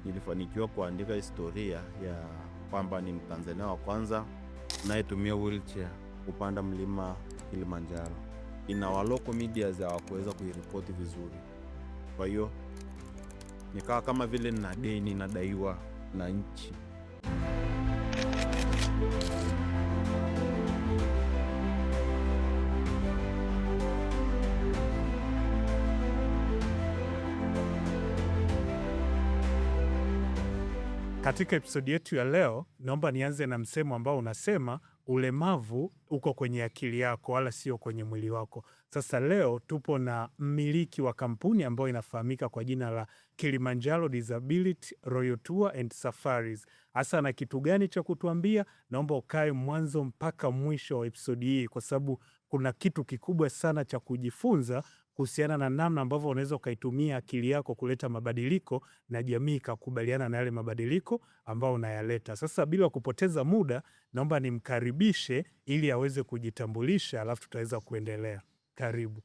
nilifanikiwa kuandika historia ya kwamba ni Mtanzania wa kwanza anayetumia wheelchair kupanda mlima Kilimanjaro. Ina local media hawakuweza kuiripoti vizuri. Kwa hiyo nikawa kama vile nina deni nadaiwa na nchi. Katika episodi yetu ya leo, naomba nianze na msemo ambao unasema ulemavu uko kwenye akili yako wala sio kwenye mwili wako. Sasa leo tupo na mmiliki wa kampuni ambayo inafahamika kwa jina la Kilimanjaro Disability Royal Tour and Safaris. Hasa na kitu gani cha kutuambia? Naomba ukae mwanzo mpaka mwisho wa episodi hii, kwa sababu kuna kitu kikubwa sana cha kujifunza kuhusiana na namna ambavyo unaweza ukaitumia akili yako kuleta mabadiliko na jamii ikakubaliana na yale mabadiliko ambayo unayaleta. Sasa bila kupoteza muda, naomba nimkaribishe ili aweze kujitambulisha, alafu tutaweza kuendelea. Karibu.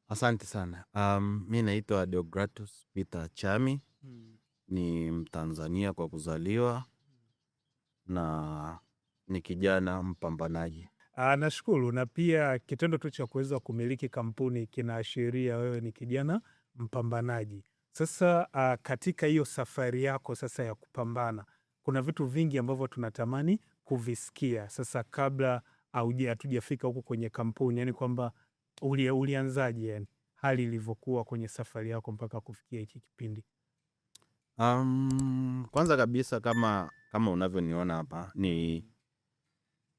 Asante sana. Mimi naitwa Deogratus Peter Chami. Ni Mtanzania kwa kuzaliwa na ni kijana mpambanaji. Nashukuru, na pia kitendo tu cha kuweza kumiliki kampuni kinaashiria wewe ni kijana mpambanaji. Sasa katika hiyo safari yako sasa ya kupambana, kuna vitu vingi ambavyo tunatamani kuvisikia. Sasa kabla hatujafika huko kwenye kampuni, yani kwamba ulianzaje, yani hali ilivyokuwa kwenye safari yako mpaka kufikia hiki kipindi? Kwanza kabisa kama unavyoniona hapa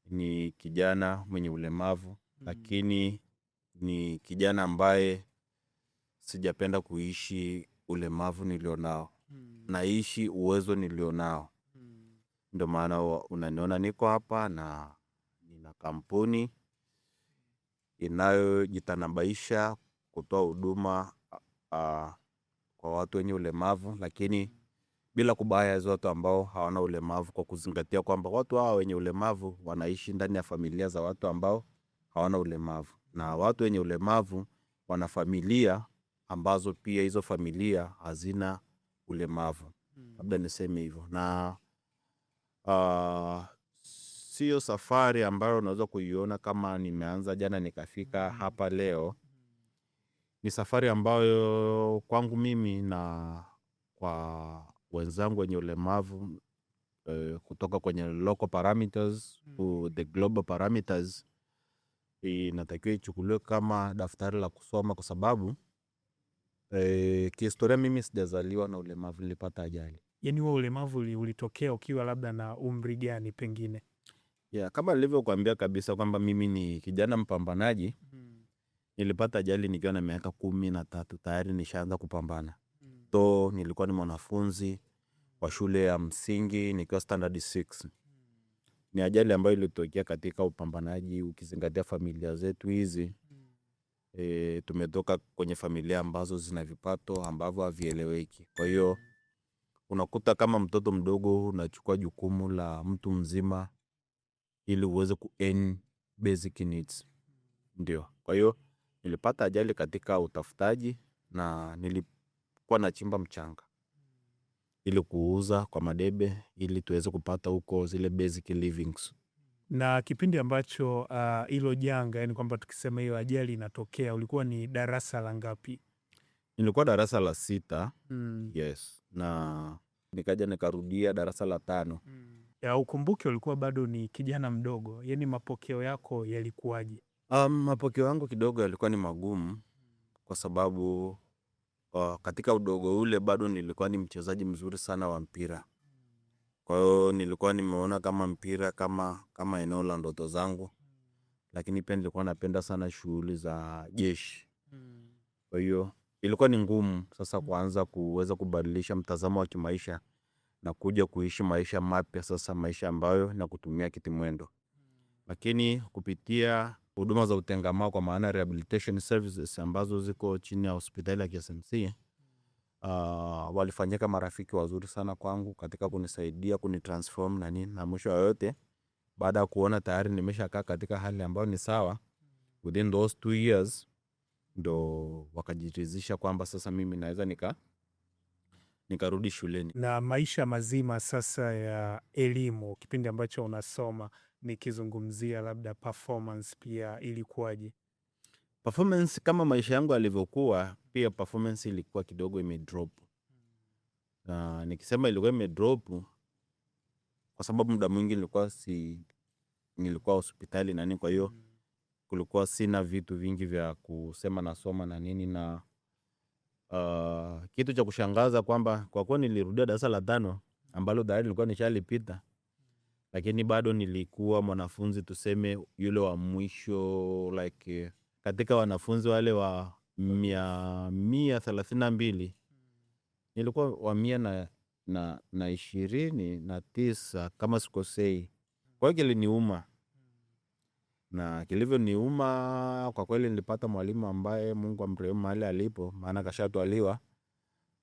ni kijana mwenye ulemavu, lakini ni kijana ambaye sijapenda kuishi ulemavu nilionao. Naishi uwezo nilionao. Ndio maana unaniona niko hapa na nina kampuni inayojitanabaisha kutoa huduma kwa watu wenye ulemavu, lakini bila kubaya watu ambao hawana ulemavu, kwa kuzingatia kwamba watu hao wenye ulemavu wanaishi ndani ya familia za watu ambao hawana ulemavu, na watu wenye ulemavu wana familia ambazo pia hizo familia hazina ulemavu. Labda niseme hivyo. Na sio safari ambayo unaweza kuiona kama nimeanza jana nikafika hapa leo. Ni safari ambayo kwangu mimi na kwa wenzangu wenye ulemavu, kutoka kwenye local parameters to the global parameters, inatakiwa ichukuliwe kama daftari la kusoma, kwa sababu kihistoria mimi sijazaliwa na ulemavu, nilipata ajali. Yani wewe ulemavu ulitokea ukiwa labda na umri gani pengine? Kama nilivyokuambia kabisa kwamba mimi ni kijana mpambanaji. Nilipata ajali nikiwa na miaka 13, tayari nishaanza kupambana. Nilikuwa ni mwanafunzi wa shule ya msingi nikiwa standard 6. Ni ajali ambayo ilitokea katika upambanaji, ukizingatia familia zetu hizi. Tumetoka kwenye familia ambazo zina vipato ambavyo havieleweki. Kwa hiyo unakuta kama mtoto mdogo unachukua jukumu la mtu mzima ili uweze ku-earn basic needs. Ndio. Kwa hiyo nilipata ajali katika utafutaji, na nilikuwa nachimba mchanga ili kuuza kwa madebe ili tuweze kupata huko zile basic livings. Na kipindi ambacho hilo janga, yani kwamba tukisema hiyo ajali inatokea, ulikuwa ni darasa la ngapi? Nilikuwa darasa la 6. Yes. Na nikaja nikarudia darasa la 5. Ukumbuke ulikuwa bado ni kijana mdogo, yani mapokeo yako yalikuwaje? Mapokeo yangu kidogo yalikuwa ni magumu, kwa sababu katika udogo ule bado nilikuwa ni mchezaji mzuri sana wa mpira. Kwa hiyo nilikuwa nimeona kama mpira kama eneo la ndoto zangu, lakini pia nilikuwa napenda sana shughuli za jeshi. Kwa hiyo ilikuwa ni ngumu sasa kuanza kuweza kubadilisha mtazamo wa kimaisha na kuja kuishi maisha mapya, sasa maisha ambayo na kutumia kitimwendo. Lakini kupitia huduma za utengamao, kwa maana rehabilitation services ambazo ziko chini ya hospitali ya KSMC, walifanyika marafiki wazuri sana kwangu katika kunisaidia kunitransform na nini, na mwisho yote baada ya kuona tayari nimeshakaa katika hali ambayo ni sawa, within those 2 years ndo wakajiridhisha kwamba sasa mimi naweza nikarudi shuleni. Na maisha mazima sasa ya elimu, kipindi ambacho unasoma, nikizungumzia labda performance pia ilikuwaje? Performance kama maisha yangu yalivyokuwa, pia performance ilikuwa kidogo imedrop. Na nikisema ilikuwa imedrop kwa sababu muda mwingi nilikuwa hospitali na nini, kwa hiyo kulikuwa sina vitu vingi vya kusema nasoma na nini, na kitu cha kushangaza kwamba kwa kuwa nilirudia darasa la 5 ambalo tayari nilikuwa nishalipita, lakini bado nilikuwa mwanafunzi tuseme yule wa mwisho, like katika wanafunzi wale wa 132 nilikuwa wa 129 kama sikosei. Kwa hiyo kiliniuma, na kilivyoniuma kwa kweli nilipata mwalimu ambaye Mungu amrehemu mahali alipo, maana kashatwaliwa.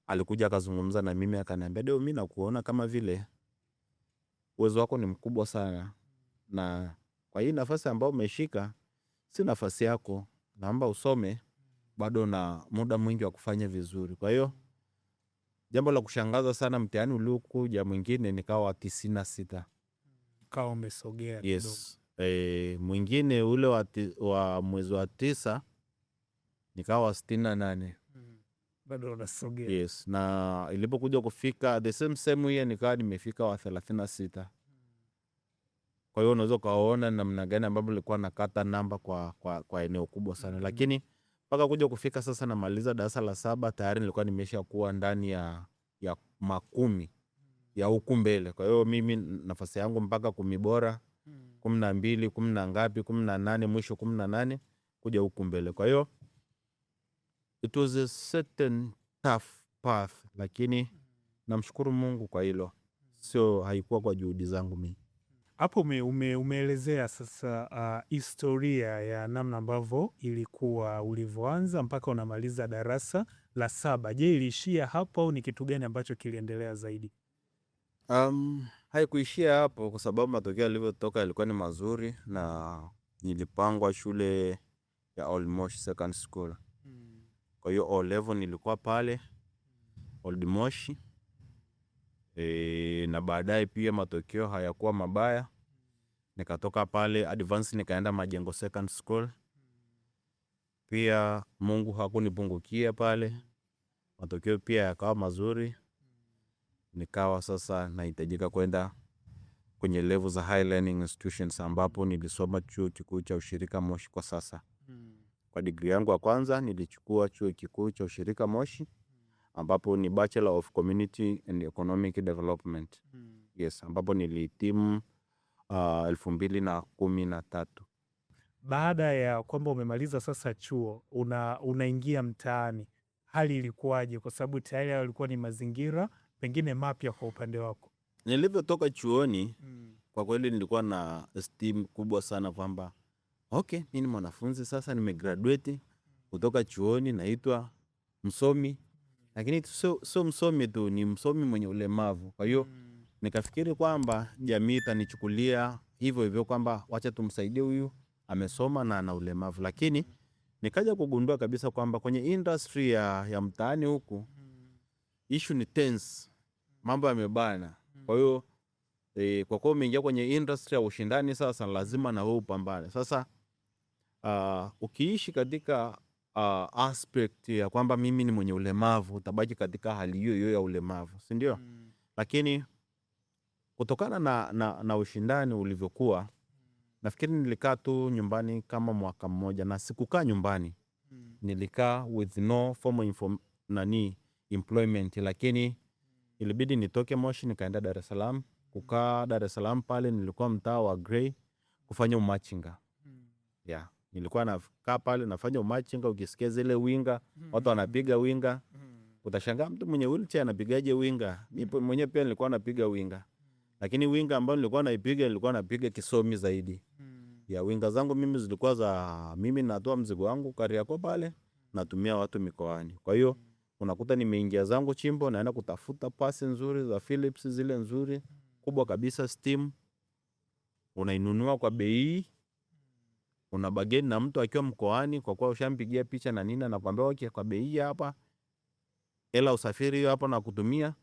Alikuja akazungumza na mimi akaniambia, Deo, mimi nakuona kama vile uwezo wako ni mkubwa sana, na kwa hii nafasi ambayo umeshika si nafasi yako, naomba usome, bado na muda mwingi wa kufanya vizuri. Kwa hiyo jambo la kushangaza sana, mtihani uliokuja mwingine nikawa wa 96. Kawa umesogea kidogo. Yes. Mwingine ule wa mwezi wa 9 nikawa wa 68. Bado unasogea. Yes. Na ilipokuja kufika the same year nikawa nimefika wa 36. Kwa hiyo unaweza kaona namna gani ambapo nilikuwa nakata namba kwa eneo kubwa sana. Lakini mpaka kuja kufika sasa namaliza darasa la 7 tayari nilikuwa nimesha kuwa ndani ya makumi ya huku mbele. Kwa hiyo mimi nafasi yangu mpaka 10 bora, 12, 10 na ngapi, 18, mwisho 18 kuja huku mbele. Kwa hiyo it was a certain tough path, lakini namshukuru Mungu kwa hilo. Sio, haikuwa kwa juhudi zangu mimi. Hapo umeelezea sasa historia ya namna ambavyo ilikuwa ulivyoanza mpaka unamaliza darasa la 7. Je, iliishia hapo au ni kitu gani ambacho kiliendelea zaidi? Haikuishia hapo kwa sababu matokeo yalivyotoka yalikuwa ni mazuri, na nilipangwa shule ya Old Moshi Second School. Kwa hiyo O level nilikuwa pale Old Moshi. Na baadaye pia matokeo hayakuwa mabaya, nikatoka pale advance nikaenda Majengo Second School. Pia Mungu hakunipungukia pale, matokeo pia yakawa mazuri, nikawa sasa nahitajika kwenda kwenye level za high learning institutions, ambapo nilisoma chuo kikuu cha ushirika Moshi kwa sasa. Kwa degree yangu ya kwanza nilichukua chuo kikuu cha ushirika Moshi, ambapo ni Bachelor of Community and Economic Development. Yes, ambapo nilihitimu 2013. Baada ya kwamba umemaliza sasa chuo, unaingia mtaani, hali ilikuwaje? Kwa sababu tayari yalikuwa ni mazingira pengine mapya kwa upande wako. Nilivyotoka chuoni, kwa kweli nilikuwa na esteem kubwa sana kwamba okay, mimi ni mwanafunzi sasa, nimegraduate kutoka chuoni, naitwa msomi. Lakini sio msomi tu, ni msomi mwenye ulemavu. Kwa hiyo nikafikiri kwamba jamii itanichukulia hivyo hivyo kwamba wacha tumsaidie huyu amesoma na ana ulemavu. Lakini nikaja kugundua kabisa kwamba kwenye industry ya mtaani huku issue ni tense, mambo yamebana. Kwa hiyo kwa kuwa umeingia kwenye industry ya ushindani sasa, lazima na wewe upambane. Sasa ukiishi katika aspect ya kwamba mimi ni mwenye ulemavu, utabaki katika hali hiyo hiyo ya ulemavu, si ndio? Lakini kutokana na ushindani ulivyokuwa, nafikiri nilikaa tu nyumbani kama mwaka mmoja, na sikukaa nyumbani. Nilikaa with no formal employment, lakini ilibidi nitoke Moshi nikaenda Dar es Salaam. Kukaa Dar es Salaam pale nilikuwa mtaa wa Grey kufanya umachinga. Yeah. Nilikuwa nakaa pale nafanya umachinga, ukisikia zile winga, watu wanapiga winga, utashangaa mtu mwenye wheelchair anapigaje winga. Mimi mwenyewe pia nilikuwa napiga winga. Lakini winga ambayo nilikuwa napiga kisomi zaidi. Ya winga zangu mimi zilikuwa za mimi natoa mzigo wangu Kariakoo pale, natumia watu mikoani. Kwa hiyo unakuta nimeingia zangu chimbo, naenda kutafuta pasi nzuri za Philips, zile nzuri kubwa kabisa steam, unainunua kwa bei, unabageni na mtu akiwa mkoani, kwa kuwa ushampigia picha na nini, anakuambia okay, kwa bei hapa hela usafiri hiyo hapo na kutumia.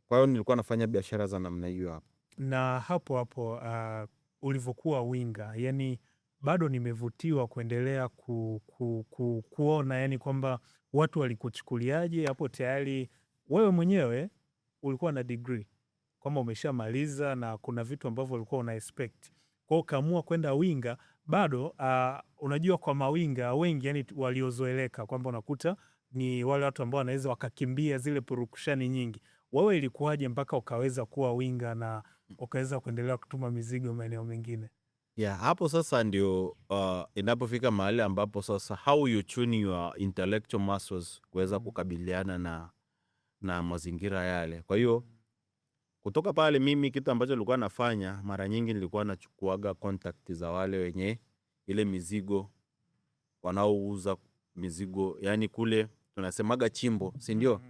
Kwa hiyo nilikuwa nafanya biashara za namna hiyo hapo. Na hapo ulivyokuwa winga, yani bado nimevutiwa kuendelea kuona yani kwamba watu walikuchukuliaje hapo. Tayari wewe mwenyewe ulikuwa na degree, kwamba umeshamaliza na kuna vitu ambavyo ulikuwa una expect, kwa hiyo ukaamua kwenda winga. Bado unajua kwa mawinga wengi yani waliozoeleka kwamba unakuta ni wale watu ambao wanaweza wakakimbia zile purukushani nyingi. Wewe ilikuwaje mpaka ukaweza kuwa winga na ukaweza kuendelea kutuma mizigo maeneo mengine? Hapo sasa ndio inapofika mahali ambapo sasa how you tune your intellectual muscles kuweza kukabiliana na mazingira yale. Kwa hiyo kutoka pale mimi kitu ambacho nilikuwa nafanya mara nyingi nilikuwa nachukuaga contact za wale wenye ile mizigo wanaouza mizigo, yani kule tunasemaga chimbo, si ndio?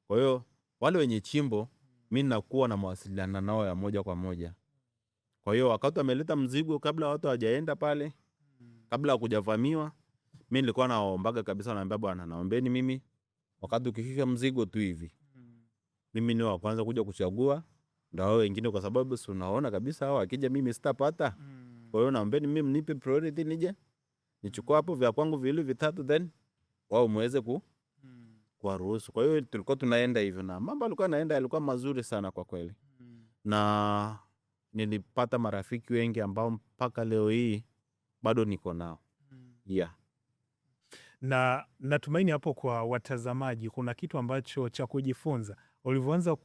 Kwa hiyo wale wenye chimbo mimi nakuwa na mawasiliano nao ya moja kwa moja. Kwa hiyo wakati wameleta mzigo, kabla watu hawajaenda pale, kabla hakujavamiwa, mimi nilikuwa naombaga kabisa, naambia bwana, naombeni mimi wakati ukifika mzigo tu hivi, mimi ni wa kwanza kuja kuchagua, ndio wao wengine, kwa sababu si unaona kabisa hao akija mimi sitapata. Kwa hiyo naombeni mimi mnipe priority, nije nichukue hapo vya kwangu viwili vitatu, then wao muweze kuwaruhusu. Kwa hiyo tulikuwa tunaenda hivyo na mambo yalikuwa yanaenda, yalikuwa mazuri sana kwa kweli. Na nilipata marafiki wengi ambao mpaka leo hii bado niko nao. Na natumaini hapo kwa watazamaji kuna kitu ambacho cha kujifunza. Ulivyoanza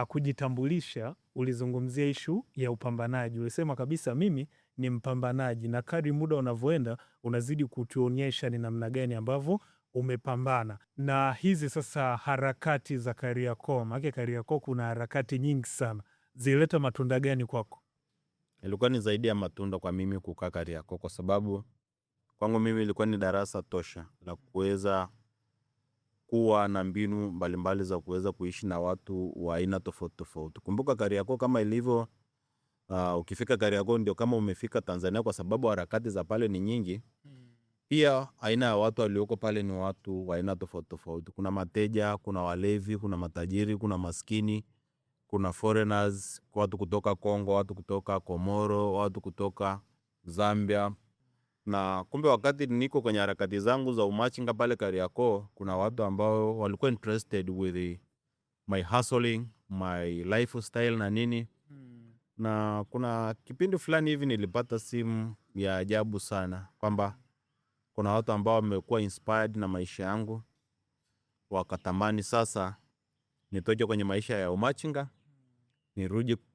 kujitambulisha, ulizungumzia ishu ya upambanaji. Ulisema kabisa mimi ni mpambanaji, na kadri muda unavyoenda unazidi kutuonyesha ni namna gani ambavyo umepambana. Na hizi sasa harakati za Kariakoo, maana Kariakoo kuna harakati nyingi sana, zilileta matunda gani kwako? Ilikuwa ni zaidi ya matunda kwa mimi kukaa Kariakoo, kwa sababu kwangu mimi ilikuwa ni darasa tosha la kuweza kuwa na mbinu mbalimbali za kuweza kuishi na watu wa aina tofauti tofauti. Kumbuka Kariakoo kama ilivyo, ukifika Kariakoo ndio kama umefika Tanzania, kwa sababu harakati za pale ni nyingi. Pia aina ya watu walioko pale ni watu wa aina tofauti tofauti. Kuna mateja, kuna walevi, kuna matajiri, kuna maskini, kuna foreigners, watu kutoka Kongo, watu kutoka Komoro, watu kutoka Zambia. Na kumbe wakati niko kwenye harakati zangu za umachinga pale Kariakoo, kuna watu ambao walikuwa interested with my hustling, my lifestyle na nini. Na kuna kipindi fulani hivi nilipata simu ya ajabu sana kwamba kuna watu ambao wamekuwa inspired na maisha yangu, wakatamani sasa nitoke kwenye maisha ya umachinga,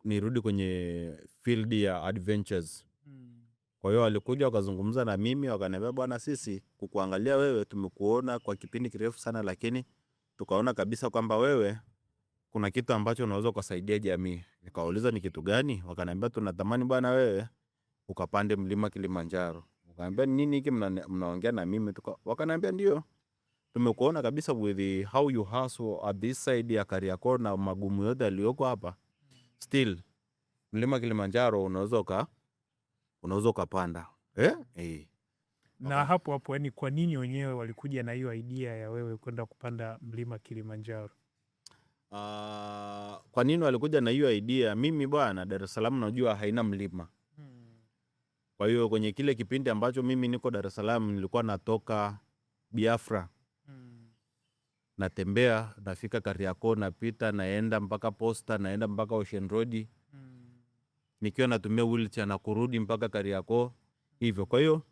nirudi kwenye field ya adventures. Kwa hiyo walikuja wakazungumza na mimi, wakaniambia bwana, sisi kukuangalia wewe tumekuona kwa kipindi kirefu sana, lakini tukaona kabisa kwamba wewe kuna kitu ambacho unaweza kusaidia jamii. Nikauliza ni kitu gani? Wakaniambia tunatamani bwana wewe ukapande mlima Kilimanjaro. Wakaniambia nini hiki mnaongea na mimi? Wakaniambia ndio, tumekuona kabisa with how you hustle at this side ya Kariakoo na magumu yote yaliyoko hapa, still mlima Kilimanjaro unaweza ukapanda. Na hapo yani kwa nini wenyewe walikuja na hiyo idea ya wewe kwenda kupanda mlima Kilimanjaro? Kwa nini walikuja na hiyo idea? Mimi bwana, Dar es Salaam najua haina mlima. Kwa hiyo kwenye kile kipindi ambacho mimi niko Dar es Salaam, nilikuwa natoka Biafra, natembea, nafika Kariakoo, napita, naenda mpaka Posta, naenda mpaka Ocean Road, nikiwa natumia wheelchair na kurudi mpaka Kariakoo hivyo. Kwa hiyo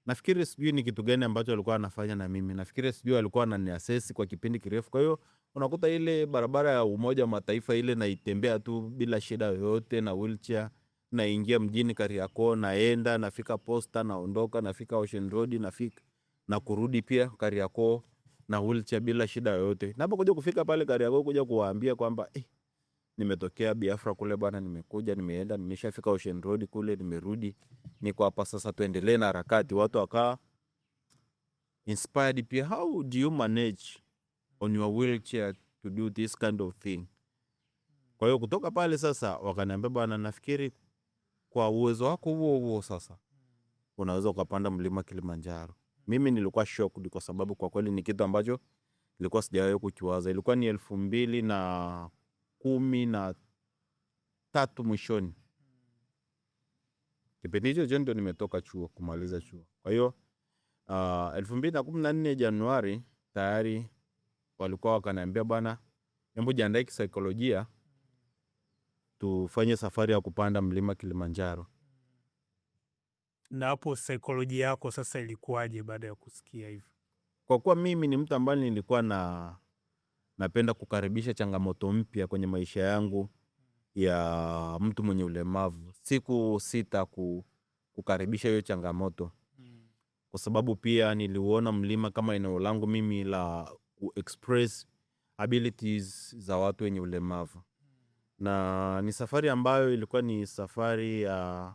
nafikiri sijui ni kitu gani ambacho walikuwa wanafanya na mimi. Nafikiri sijui walikuwa wananiassess kwa kipindi kirefu. Kwa hiyo unakuta ile barabara ya Umoja wa Mataifa ile naitembea tu bila shida yoyote na wheelchair, naingia mjini Kariakoo, naenda, nafika Posta, naondoka, nafika Ocean Road, nafika na kurudi pia Kariakoo na wheelchair bila shida yoyote. Napokuja kufika pale Kariakoo kuja kuwaambia kwamba nimetokea Biafra kule bwana, nimekuja, nimeenda, nimeshafika Ocean Road kule, nimerudi, niko hapa sasa, tuendelee na harakati. Watu wakaa inspired pia, how do you manage on your wheelchair to do this kind of thing? Kwa hiyo kutoka pale sasa wakaniambia bwana, nafikiri kwa uwezo wako huo sasa unaweza ukapanda mlima Kilimanjaro. Mimi nilikuwa shocked kwa sababu kwa kweli ni kitu ambacho nilikuwa sijawahi kukiwaza. Ilikuwa ni 2013 mwishoni. Kipindi hicho ndio nimetoka chuo, kumaliza chuo. Kwa hiyo 2014 Januari tayari walikuwa wakaniambia bwana, hebu jiandae kisaikolojia tufanye safari ya kupanda mlima Kilimanjaro. Na hapo saikolojia yako sasa ilikuwaje baada ya kusikia hivyo? Kwa kuwa mimi ni mtu ambaye nilikuwa napenda kukaribisha changamoto mpya kwenye maisha yangu ya mtu mwenye ulemavu. Siku sita kukaribisha hiyo changamoto. Kwa sababu pia niliuona mlima kama eneo langu mimi la express abilities za watu wenye ulemavu. Na ni safari ambayo ilikuwa ni safari ya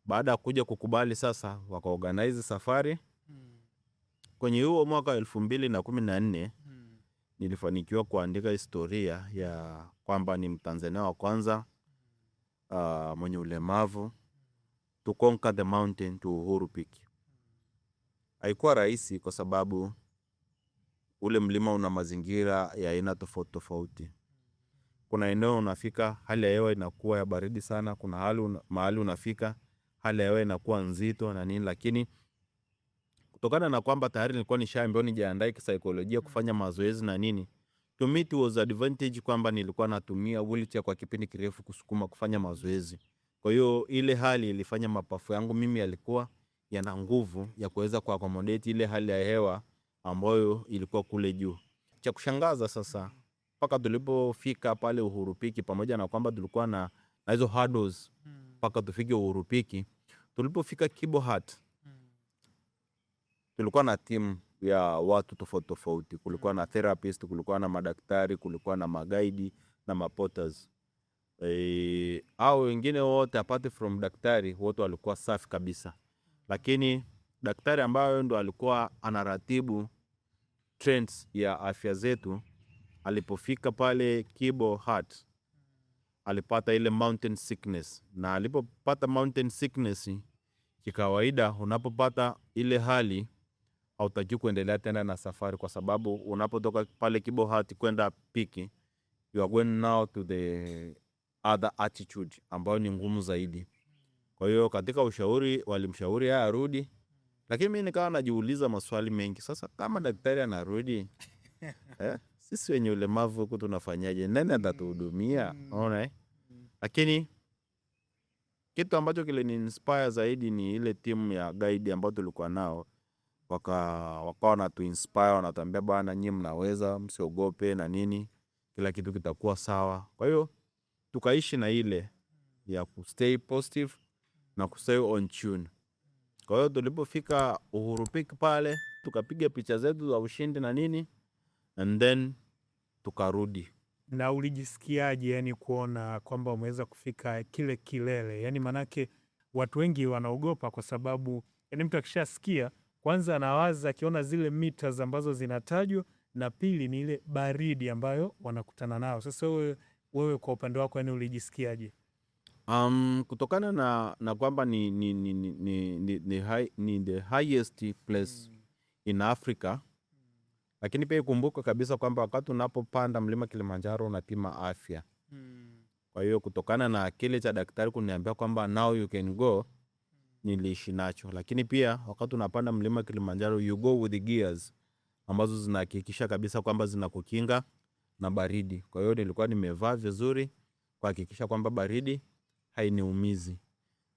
baada ya kuja kukubali sasa wakaorganize safari. Kwenye huo mwaka 2014 nilifanikiwa kuandika historia ya kwamba ni Mtanzania wa kwanza mwenye ulemavu to conquer the mountain to Uhuru Peak. Haikuwa rahisi kwa sababu ule mlima una mazingira ya aina tofauti tofauti. Kuna eneo unafika hali ya hewa inakuwa ya baridi sana, kuna mahali unafika hali ya hewa inakuwa nzito na nini, lakini kutokana na kwamba tayari nilikuwa nishaambiwa nijiandae kisaikolojia kufanya mazoezi na nini, to me it was advantage kwamba nilikuwa natumia wheelchair kwa kipindi kirefu kusukuma kufanya mazoezi. Kwa hiyo ile hali ilifanya mapafu yangu mimi yalikuwa yana nguvu ya kuweza kuaccommodate ile hali ya hewa ambayo ilikuwa kule juu. Cha kushangaza sasa, mpaka tulipofika pale Uhuru Peak, pamoja na kwamba tulikuwa na hizo hurdles mpaka tufike Uhuru Peak, tulipofika Kibo Hut tulikuwa na timu ya watu tofauti tofauti. Kulikuwa na therapist, kulikuwa na madaktari, kulikuwa na magaidi na maporters. Au wengine wote apart from daktari wote walikuwa safi kabisa. Lakini daktari ambaye ndo alikuwa anaratibu trends ya afya zetu, alipofika pale Kibo Hut alipata ile mountain sickness. Na alipopata mountain sickness, kikawaida unapopata ile hali hautaki kuendelea tena na safari, kwa sababu unapotoka pale Kibo Hut kwenda Peak, you are going now to the other altitude ambayo ni ngumu zaidi. Kwa hiyo katika ushauri walimshauri yeye arudi, lakini mimi nikawa najiuliza maswali mengi. Sasa kama daktari anarudi sisi wenye ulemavu huku tunafanyaje? Nani atatuhudumia? Unaona? Lakini kitu ambacho kilini inspire zaidi ni ile timu ya guide ambayo tulikuwa nao. Wakawa na tu inspire, wanatuambia bwana, nyinyi mnaweza, msiogope na nini, kila kitu kitakuwa sawa. Kwa hiyo tukaishi na ile ya kustay positive na kustay on tune. Kwa hiyo tulipofika Uhuru Peak pale, tukapiga picha zetu za ushindi na nini, and then tukarudi. Na ulijisikiaje yani kuona kwamba umeweza kufika kile kilele? Yani manake watu wengi wanaogopa kwa sababu yani mtu akishasikia kwanza anawaza akiona zile meters ambazo zinatajwa, na pili ni ile baridi ambayo wanakutana nao. Sasa wewe kwa upande wako yani ulijisikiaje? Kutokana na kwamba ni the highest place in Africa, lakini pia ikumbuka kabisa kwamba wakati unapopanda mlima Kilimanjaro unapima afya. Kwa hiyo kutokana na kile cha daktari kuniambia kwamba now you can go, niliishi nacho. Lakini pia wakati unapanda mlima Kilimanjaro you go with the gears ambazo zinahakikisha kabisa kwamba zinakukinga na baridi. Kwa hiyo nilikuwa nimevaa vizuri kuhakikisha kwamba baridi hainiumizi.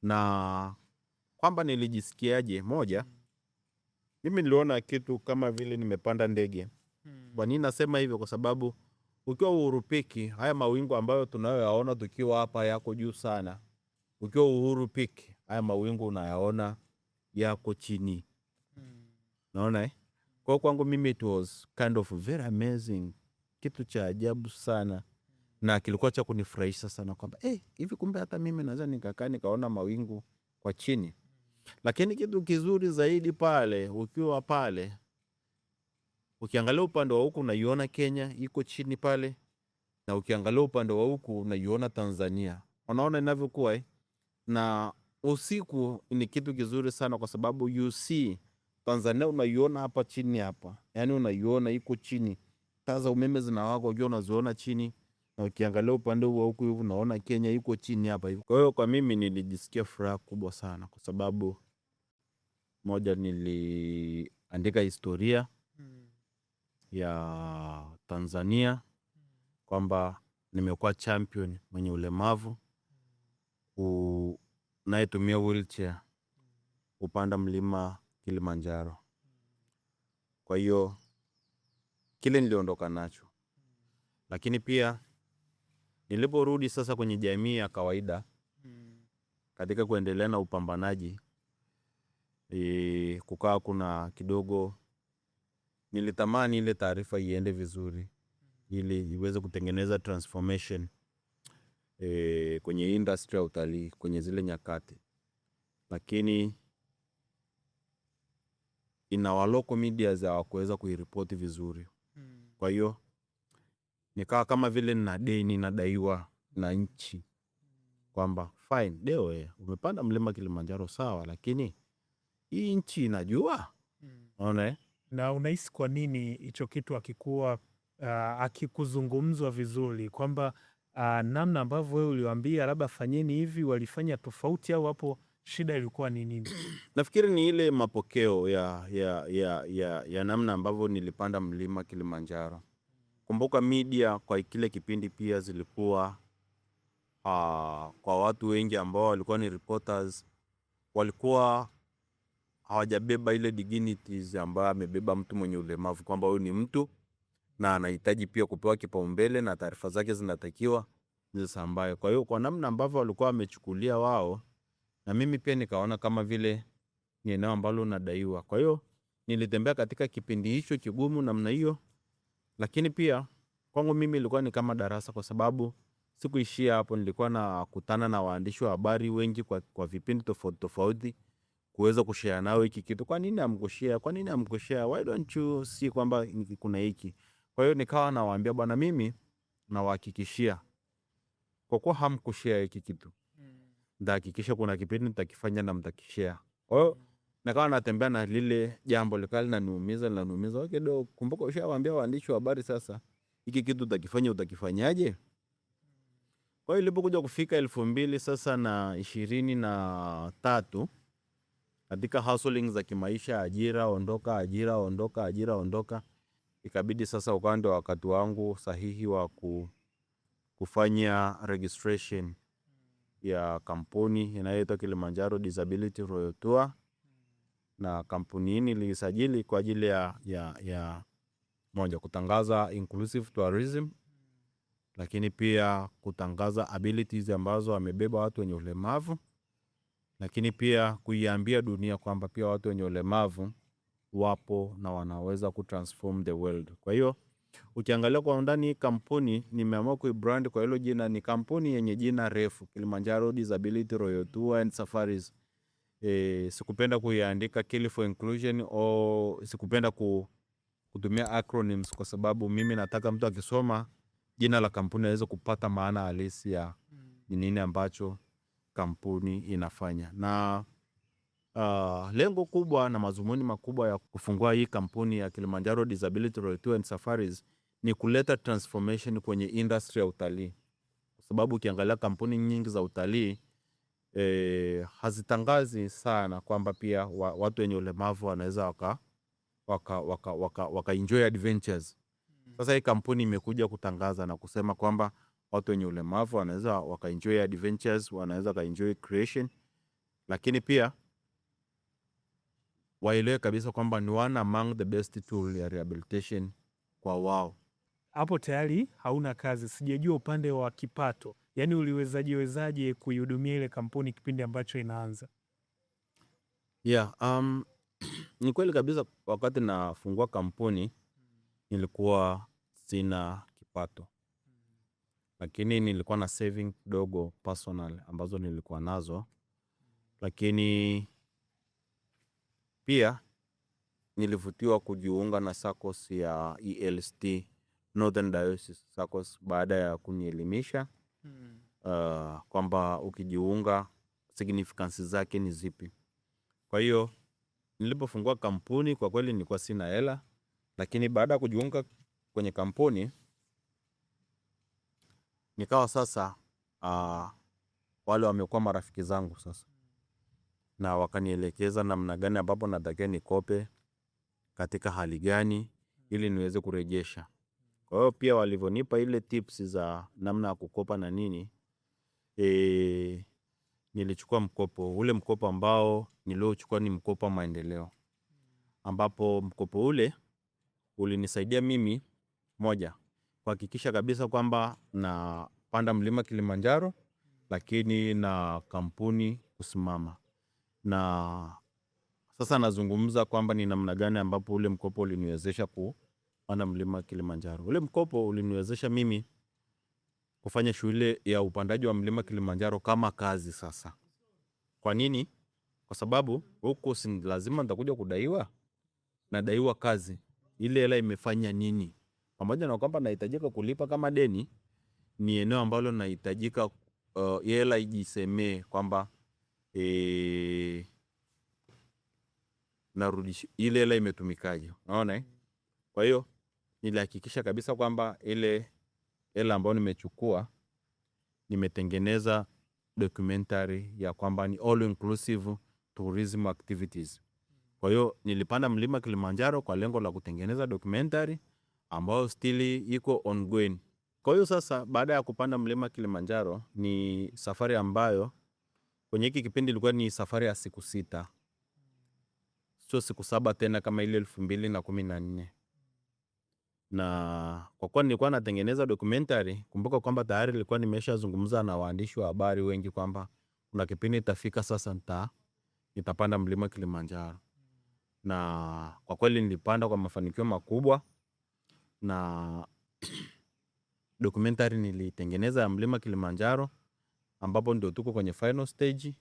Na kwamba nilijisikiaje, moja, mimi niliona kitu kama vile nimepanda ndege. Kwa nini nasema hivyo? Kwa sababu ukiwa Uhuru Peak, haya mawingu ambayo tunayoyaona tukiwa hapa yako juu sana. Ukiwa Uhuru Peak, haya mawingu unayaona yako chini. Naona Kwa kwangu mimi it was kind of very amazing, kitu cha ajabu sana, na kilikuwa cha kunifurahisha sana kwamba hivi kumbe hata mimi naweza nikakaa nikaona mawingu kwa chini. Lakini kitu kizuri zaidi pale, ukiwa pale ukiangalia upande wa huku unaiona Kenya iko chini pale, na ukiangalia upande wa huku unaiona Tanzania. Unaona inavyokuwa na usiku ni kitu kizuri sana kwa sababu you see Tanzania unaiona hapa chini hapa. Yaani unaiona iko chini. Taa za umeme zinawaka ukiwa unaziona chini. Na ukiangalia upande wa huku hivi unaona Kenya iko chini hapa hivi. Kwa hiyo kwa mimi nilijisikia furaha kubwa sana kwa sababu moja, niliandika historia ya Tanzania kwamba nimekuwa champion mwenye ulemavu unayetumia wheelchair kupanda mlima Kilimanjaro. Kwa hiyo kile niliondoka nacho. Lakini pia niliporudi sasa kwenye jamii ya kawaida katika kuendelea na upambanaji, kukaa kuna kidogo nilitamani ile taarifa iende vizuri ili iweze kutengeneza transformation kwenye industry ya utalii kwenye zile nyakati. Lakini ina local media hawakuweza kuiripoti vizuri. Kwa hiyo nikawa kama vile nina deni nadaiwa na nchi kwamba fine, leo umepanda mlima Kilimanjaro sawa, lakini hii nchi inajua. Unaona? Na unahisi kwa nini hicho kitu akikuwa akikuzungumzwa vizuri kwamba namna ambavyo wewe uliwaambia labda fanyeni hivi walifanya tofauti, au hapo shida ilikuwa ni nini? Nafikiri ni ile mapokeo ya namna ambavyo nilipanda mlima Kilimanjaro. Kumbuka media kwa kile kipindi pia zilikuwa kwa watu wengi ambao walikuwa ni reporters, walikuwa hawajabeba ile dignities ambayo amebeba mtu mwenye ulemavu, kwamba huyu ni mtu na anahitaji pia kupewa kipaumbele na taarifa zake zinatakiwa zisambae. Kwa hiyo kwa namna ambavyo walikuwa wamechukulia wao, na mimi pia nikaona kama vile ni eneo ambalo nadaiwa. Kwa hiyo nilitembea katika kipindi hicho kigumu namna hiyo, lakini pia kwangu mimi ilikuwa ni kama darasa, kwa sababu sikuishia hapo. Nilikuwa nakutana na waandishi wa habari wengi kwa vipindi tofauti tofauti kuweza kushare nao hiki kitu. Kwa nini hamkushare? Kwa nini hamkushare? Why don't you see kwamba kuna hiki? Kwa hiyo nikawa nawaambia bwana, mimi nawahakikishia kwa kuwa hamkushare hiki kitu, ndahakikisha kuna kipindi nitakifanya na mtakishare. Kwa hiyo nikawa natembea na lile jambo likali linaniumiza. Okay, kumbuka ushawaambia waandishi wa habari, sasa hiki kitu utakifanyaje? Kwa hiyo ilipokuja kufika 2000 sasa na 23 katika hustling za kimaisha, ajira ondoka, ikabidi sasa ukande wa wakati wangu sahihi wa kufanya registration ya kampuni inayoitwa Kilimanjaro Disability Royal Tour. Na kampuni hii nilisajili kwa ajili ya moja, kutangaza inclusive tourism, lakini pia kutangaza abilities ambazo wamebeba watu wenye ulemavu, lakini pia kuiambia dunia kwamba pia watu wenye ulemavu wapo na wanaweza kutransform the world. Kwa hiyo ukiangalia kwa undani, hii kampuni nimeamua kuibrand kwa hilo jina. Ni kampuni yenye jina refu, Kilimanjaro Disability Royal Tour and Safaris. Sikupenda kuiandika Kili for Inclusion, au sikupenda kutumia acronyms, kwa sababu mimi nataka mtu akisoma jina la kampuni aweze kupata maana halisi ya nini ambacho kampuni inafanya. Na lengo kubwa na mazumuni makubwa ya kufungua hii kampuni ya Kilimanjaro Disability Royal Tour and Safaris ni kuleta transformation kwenye industry ya utalii, kwa sababu ukiangalia kampuni nyingi za utalii hazitangazi sana kwamba pia watu wenye ulemavu wanaweza waka enjoy adventures. Sasa hii kampuni imekuja kutangaza na kusema kwamba watu wenye ulemavu wanaweza waka enjoy adventures, wanaweza waka enjoy creation, lakini pia waelewe kabisa kwamba ni one among the best tool ya rehabilitation kwa wao. Hapo tayari hauna kazi, sijajua upande wa kipato, yaani uliwezaje kuihudumia ile kampuni kipindi ambacho inaanza? Ni kweli kabisa, wakati nafungua kampuni nilikuwa sina kipato, lakini nilikuwa na saving kidogo personal ambazo nilikuwa nazo, lakini pia nilivutiwa kujiunga na SACCOS ya ELST Northern Diocese SACCOS baada ya kunielimisha kwamba ukijiunga significance zake ni zipi. Kwa hiyo nilipofungua kampuni kwa kweli nilikuwa sina hela, lakini baada ya kujiunga kwenye kampuni nikawa sasa wale wamekuwa marafiki zangu sasa, na wakanielekeza namna gani ambapo natakiwa nikope, katika hali gani, ili niweze kurejesha. Kwa hiyo pia walivyonipa ile tips za namna ya kukopa na nini, nilichukua mkopo. Ule mkopo ambao niliochukua ni mkopo wa maendeleo, ambapo mkopo ule ulinisaidia mimi, moja, kuhakikisha kabisa kwamba na panda mlima Kilimanjaro, lakini na kampuni kusimama. Na sasa nazungumza kwamba ni namna gani ambapo ule mkopo uliniwezesha kupanda mlima Kilimanjaro. Ule mkopo uliniwezesha mimi kufanya shughuli ya upandaji wa mlima Kilimanjaro kama kazi sasa. Kwa nini? Kwa sababu huko si lazima nitakuja kudaiwa, nadaiwa kazi. Ile hela imefanya nini? Pamoja na kwamba nahitajika kulipa kama deni, ni eneo ambalo nahitajika hela ijisemee kwamba narudisha ile hela imetumikaje. Unaona? Kwa hiyo nilihakikisha kabisa kwamba ile hela ambayo nimechukua nimetengeneza documentary ya kwamba ni all inclusive tourism activities. Kwa hiyo nilipanda mlima Kilimanjaro kwa lengo la kutengeneza documentary ambayo still iko ongoing. Kwa hiyo sasa baada ya kupanda mlima Kilimanjaro ni safari ambayo kwenye hiki kipindi ilikuwa ni safari ya siku 6. Sio siku 7 tena kama ile 2014. Na kwa kuwa nilikuwa natengeneza documentary, kumbuka kwamba tayari nilikuwa nimeshazungumza na waandishi wa habari wengi kwamba kuna kipindi itafika sasa nitapanda mlima Kilimanjaro. Na kwa kweli nilipanda kwa mafanikio makubwa, na documentary nilitengeneza ya mlima Kilimanjaro ambapo ndio tuko kwenye final stage.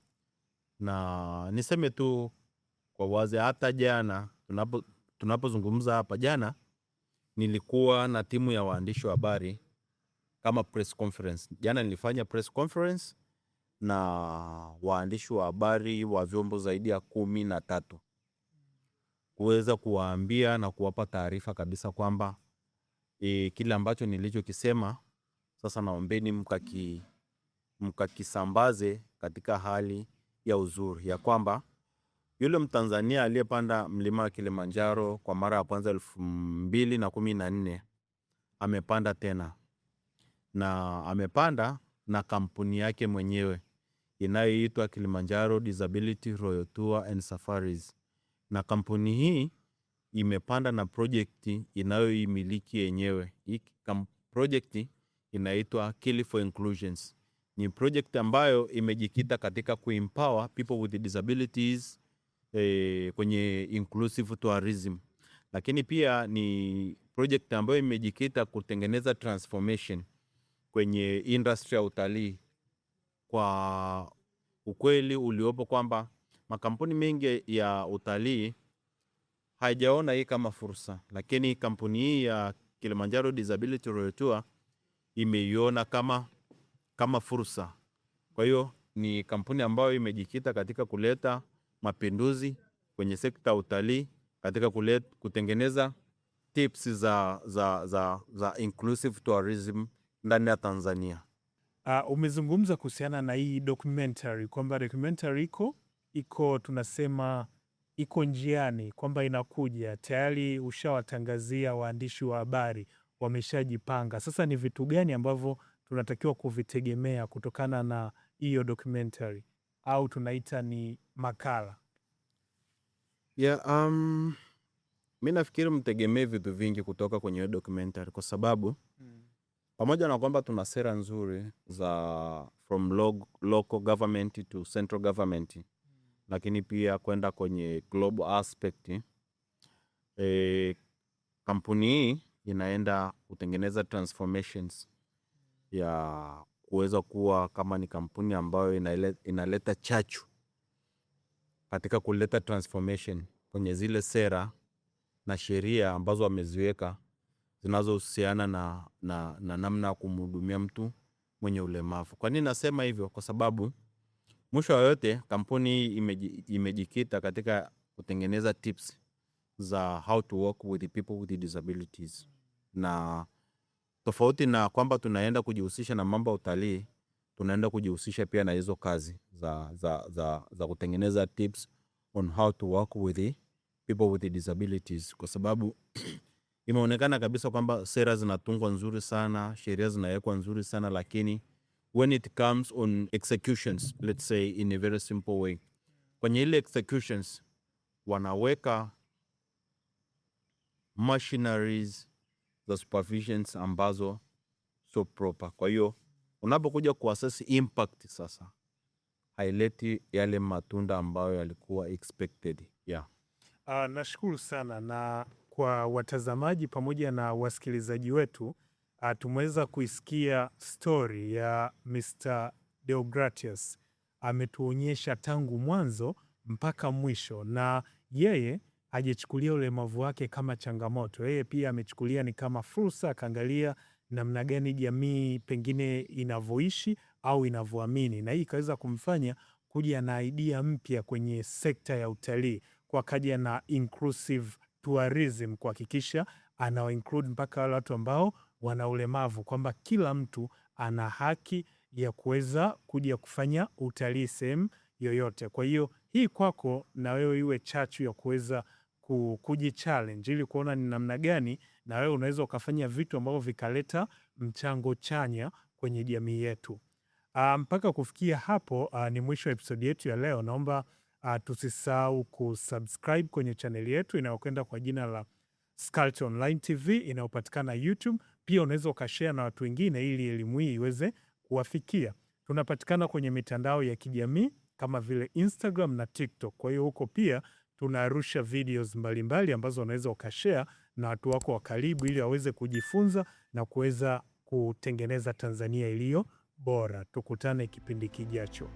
Na niseme tu kwa wazi, hata jana tunapozungumza hapa, jana nilikuwa na timu ya waandishi wa habari kama press conference. Jana nilifanya press conference na waandishi wa habari wa vyombo zaidi ya 13 kuweza kuwaambia na kuwapa taarifa kabisa kwamba kile ambacho nilichokisema sasa naombeni mkakisambaze katika hali ya uzuri, ya kwamba yule Mtanzania aliyepanda mlima wa Kilimanjaro kwa mara ya kwanza 2014 amepanda tena, na amepanda na kampuni yake mwenyewe inayoitwa Kilimanjaro Disability Royal Tour and Safaris. Na kampuni hii imepanda na project inayoimiliki yenyewe. Hii project inaitwa Kili for Inclusions. Ni project ambayo imejikita katika kuempower people with disabilities kwenye inclusive tourism. Lakini pia ni project ambayo imejikita kutengeneza transformation kwenye industry ya utalii. Kwa ukweli uliopo kwamba makampuni mengi ya utalii haijaona hii kama fursa, lakini kampuni hii ya Kilimanjaro Disability Royal Tour imeiona kama fursa. Kwa hiyo ni kampuni ambayo imejikita katika kuleta mapinduzi kwenye sekta ya utalii, katika kutengeneza tips za inclusive tourism ndani ya Tanzania. Umezungumza kuhusiana na hii documentary kwamba documentary iko tunasema iko njiani, kwamba inakuja tayari, ushawatangazia waandishi wa habari, wameshajipanga. Sasa ni vitu gani ambavyo tunatakiwa kuvitegemea kutokana na hiyo documentary, au tunaita ni makala? Mimi nafikiri mtegemee vitu vingi kutoka kwenye documentary, kwa sababu pamoja na kwamba tuna sera nzuri za from local government to central government, lakini pia kwenda kwenye global aspect, kampuni hii inaenda kutengeneza transformations ya kuweza kuwa kama ni kampuni ambayo inaleta chachu katika kuleta transformation kwenye zile sera na sheria ambazo wameziweka zinazohusiana na namna ya kumhudumia mtu mwenye ulemavu. Kwa nini nasema hivyo? Kwa sababu mwisho wa yote kampuni imejikita katika kutengeneza tips za how to work with the people with the disabilities. Na tofauti na kwamba tunaenda kujihusisha na mambo ya utalii, tunaenda kujihusisha pia na hizo kazi za kutengeneza tips on how to work with the people with the disabilities, kwa sababu imeonekana kabisa kwamba sera zinatungwa nzuri sana, sheria zinawekwa nzuri sana, lakini when it comes on executions, let's say in a very simple way, kwenye ile executions wanaweka machineries za supervisions ambazo so proper. Kwa hiyo unapokuja kuassess impact sasa haileti yale matunda ambayo yalikuwa expected. Yeah. Nashukuru sana, na kwa watazamaji pamoja na wasikilizaji wetu tumeweza kuisikia story ya Mr. Deogratius. Ametuonyesha tangu mwanzo mpaka mwisho, na yeye hajachukulia ulemavu wake kama changamoto. Yeye pia amechukulia ni kama fursa, akaangalia namna gani jamii pengine inavyoishi au inavyoamini, na hii ikaweza kumfanya kuja na idea mpya kwenye sekta ya utalii, kwa kaja na inclusive tourism, kuhakikisha ana include mpaka wale watu ambao wana ulemavu, kwamba kila mtu ana haki ya kuweza kuja kufanya utalii sehemu yoyote. Kwa hiyo hii kwako na wewe iwe chachu ya kuweza kujichallenge ili kuona ni namna gani na wewe unaweza ukafanya vitu ambavyo vikaleta mchango chanya kwenye jamii yetu. Mpaka kufikia hapo ni mwisho wa episodi yetu ya leo. Naomba tusisahau kusubscribe kwenye chaneli yetu inayokwenda kwa jina la Sculpture Online TV inayopatikana YouTube. Pia unaweza ukashare na watu wengine ili elimu hii iweze kuwafikia. Tunapatikana kwenye mitandao ya kijamii kama vile Instagram na TikTok. Kwa hiyo huko pia tunarusha videos mbalimbali ambazo unaweza ukashare na watu wako wa karibu ili waweze kujifunza na kuweza kutengeneza Tanzania iliyo bora. Tukutane kipindi kijacho.